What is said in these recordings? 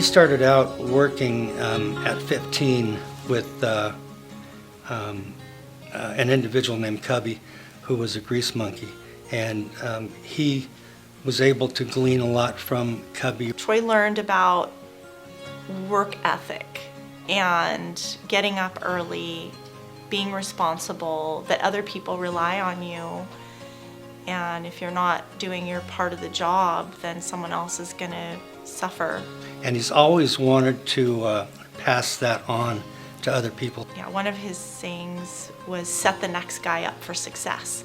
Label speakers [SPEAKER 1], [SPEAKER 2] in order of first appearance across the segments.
[SPEAKER 1] started out working at 15 with an individual named Cubby, who was a grease monkey, and he was able to glean a lot from Cubby.
[SPEAKER 2] Troy learned about work ethic and getting up early, being responsible, that other people rely on you, and if you're not doing your part of the job, then someone else is going to suffer.
[SPEAKER 1] And he's always wanted to pass that on to other people.
[SPEAKER 2] Yeah, one of his sayings was, set the next guy up for success.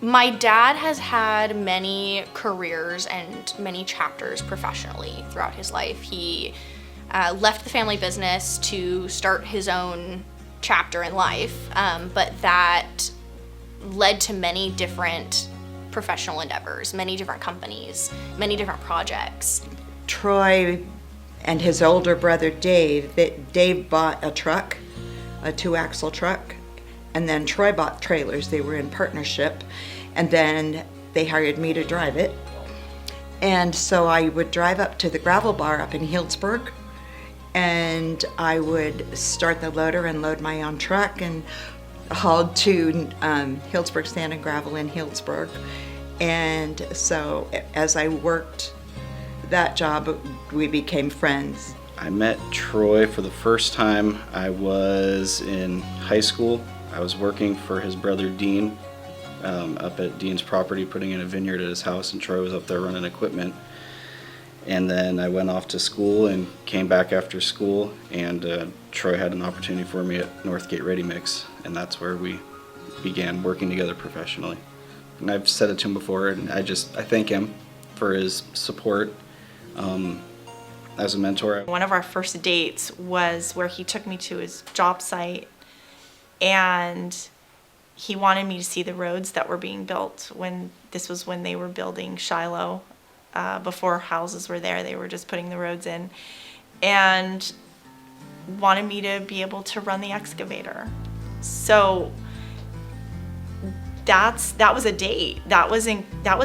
[SPEAKER 3] My dad has had many careers and many chapters professionally throughout his life. He left the family business to start his own chapter in life, but that led to many different professional endeavors, many different companies, many different projects.
[SPEAKER 4] Troy and his older brother Dave, Dave bought a truck, a 2-axle truck, and then Troy bought trailers. They were in partnership, and then they hired me to drive it. And so I would drive up to the gravel bar up in Healdsburg, and I would start the loader and load my own truck and hauled to Healdsburg Sand and Gravel in Healdsburg. And so as I worked that job, we became friends.
[SPEAKER 5] I met Troy for the first time. I was in high school. I was working for his brother Dean up at Dean's property, putting in a vineyard at his house, and Troy was up there running equipment. And then I went off to school and came back after school, and Troy had an opportunity for me at Northgate Ready Mix, and that's where we began working together professionally. And I've said it to him before, and I thank him for his support as a mentor.
[SPEAKER 2] One of our first dates was where he took me to his job site, and he wanted me to see the roads that were being built when they were building Shiloh. Before houses were there, they were just putting the roads in, and wanted me to be able to run the excavator. So that was a date. That was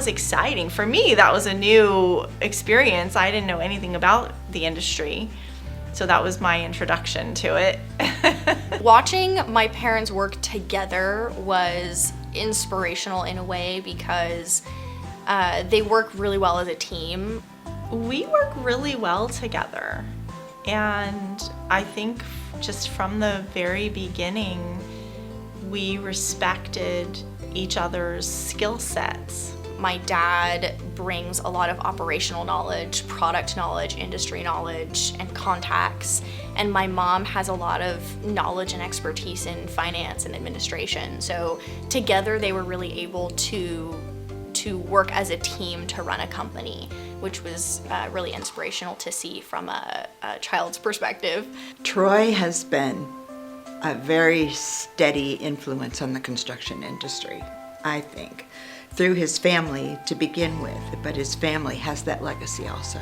[SPEAKER 2] exciting for me. That was a new experience. I didn't know anything about the industry, so that was my introduction to it.
[SPEAKER 3] Watching my parents work together was inspirational in a way because they work really well as a team.
[SPEAKER 2] We work really well together, and I think just from the very beginning, we respected each other's skill sets.
[SPEAKER 3] My dad brings a lot of operational knowledge, product knowledge, industry knowledge, and contacts. And my mom has a lot of knowledge and expertise in finance and administration. So together they were really able to work as a team to run a company, which was really inspirational to see from a child's perspective.
[SPEAKER 4] Troy has been a very steady influence on the construction industry, I think, through his family to begin with, but his family has that legacy also.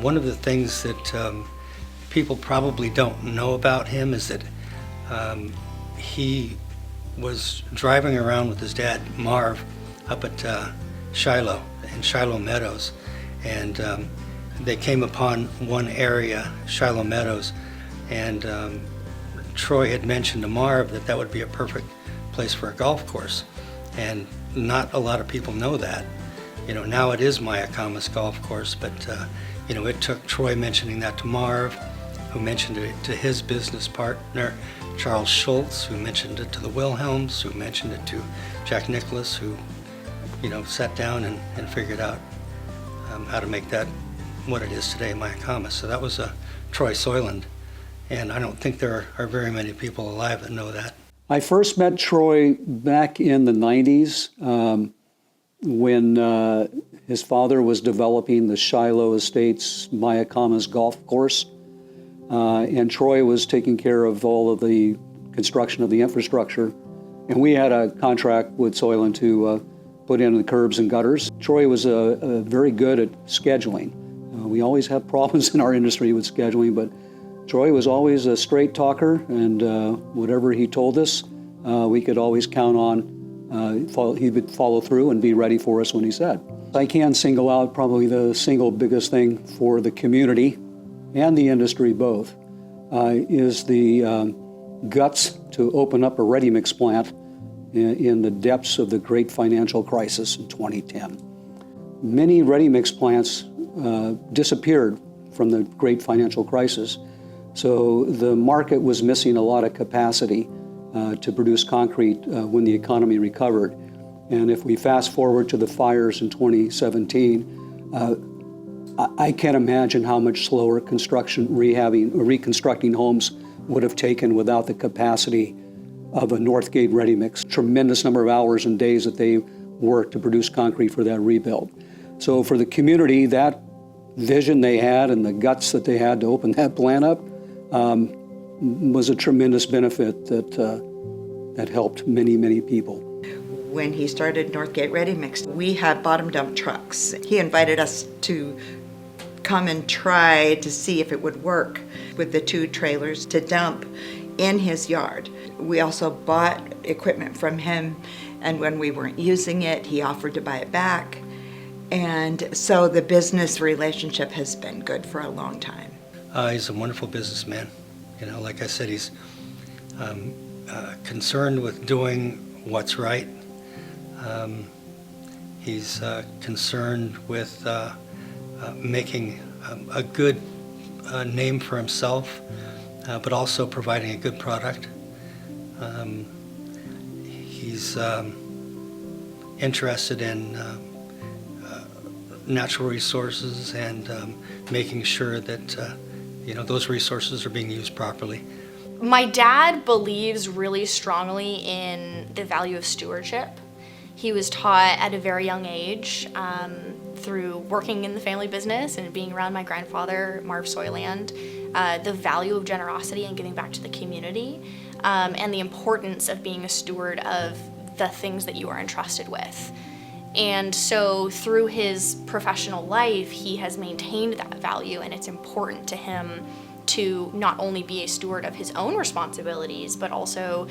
[SPEAKER 1] One of the things that people probably don't know about him is that he was driving around with his dad, Marv, up at Shiloh, in Shiloh Meadows, and they came upon one area, Shiloh Meadows, and Troy had mentioned to Marv that would be a perfect place for a golf course, and not a lot of people know that. Now it is Mayacamas Golf Course, but it took Troy mentioning that to Marv, who mentioned it to his business partner, Charles Schultz, who mentioned it to the Wilhelms, who mentioned it to Jack Nicholas, who sat down and figured out how to make that what it is today, Mayacamas. So that was Troy Soiland. And I don't think there are very many people alive that know that.
[SPEAKER 6] I first met Troy back in the 90s when his father was developing the Shiloh Estates Mayacamas golf course. And Troy was taking care of all of the construction of the infrastructure. And we had a contract with Soiland to put in the curbs and gutters. Troy was very good at scheduling. We always have problems in our industry with scheduling, but Troy was always a straight talker, and whatever he told us, we could always count on. He would follow through and be ready for us when he said. I can single out probably the single biggest thing for the community and the industry both, is the guts to open up a ready-mix plant in the depths of the great financial crisis in 2010. Many ready-mix plants disappeared from the great financial crisis, so the market was missing a lot of capacity to produce concrete when the economy recovered. And if we fast forward to the fires in 2017, I can't imagine how much slower reconstructing homes would have taken without the capacity of a Northgate ready-mix. Tremendous number of hours and days that they worked to produce concrete for that rebuild. So for the community, that vision they had and the guts that they had to open that plant up was a tremendous benefit that helped many, many people.
[SPEAKER 4] When he started Northgate Ready Mix, we had bottom dump trucks. He invited us to come and try to see if it would work with the 2 trailers to dump in his yard. We also bought equipment from him, and when we weren't using it, he offered to buy it back. And so the business relationship has been good for a long time.
[SPEAKER 1] He's a wonderful businessman. You know, like I said, he's concerned with doing what's right. He's concerned with making a good name for himself, but also providing a good product. He's interested in natural resources and making sure that those resources are being used properly.
[SPEAKER 3] My dad believes really strongly in the value of stewardship. He was taught at a very young age through working in the family business and being around my grandfather, Marv Soiland, the value of generosity and giving back to the community, and the importance of being a steward of the things that you are entrusted with. And so through his professional life, he has maintained that value, and it's important to him to not only be a steward of his own responsibilities, but also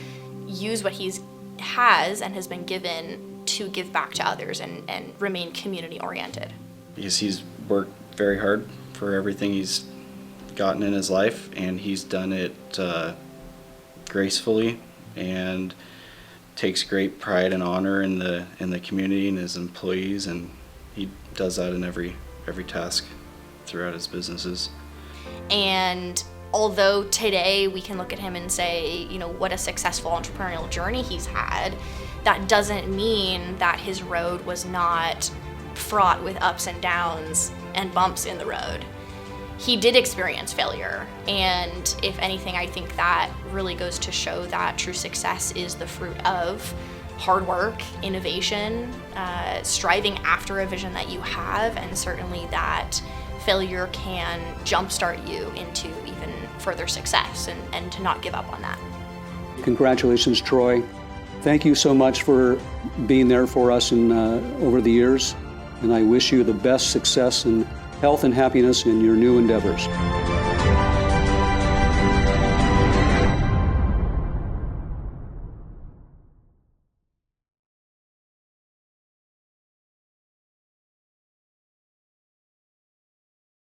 [SPEAKER 3] use what he has and has been given to give back to others and remain community oriented.
[SPEAKER 5] Because he's worked very hard for everything he's gotten in his life, and he's done it gracefully and takes great pride and honor in the community and his employees, and he does that in every task throughout his businesses.
[SPEAKER 3] And although today we can look at him and say, what a successful entrepreneurial journey he's had, that doesn't mean that his road was not fraught with ups and downs and bumps in the road. He did experience failure, and if anything, I think that really goes to show that true success is the fruit of hard work, innovation, striving after a vision that you have, and certainly that failure can jumpstart you into even further success, and to not give up on that.
[SPEAKER 6] Congratulations, Troy. Thank you so much for being there for us over the years, and I wish you the best success and health and happiness in your new endeavors.